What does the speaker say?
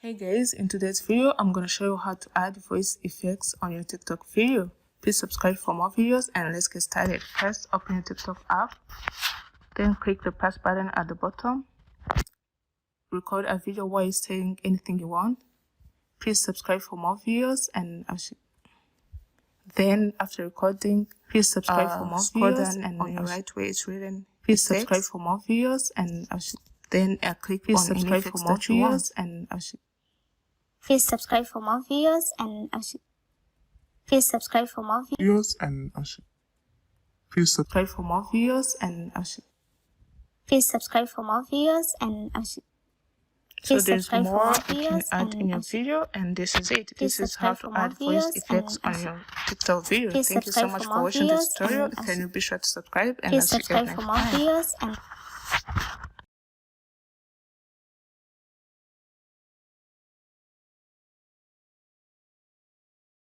Hey guys, in today's video, I'm gonna show you how to add voice effects on your TikTok video. Please subscribe for more videos and let's get started. First, open your TikTok app, then click the plus button at the bottom. Record a video while you're saying anything you want. Please subscribe for more videos and then after recording, please subscribe for more videos and on your right where it's written, please subscribe for more videos and then click please on subscribe for more videos and Please subscribe for more videos and please subscribe for more videos please subscribe for more videos and please subscribe for more videos and so there's more you can add in your video, and this is it. This is how to add voice effects on your TikTok video. Thank you so much for watching this tutorial. If you're new, be sure to subscribe and I'll see you guys next time.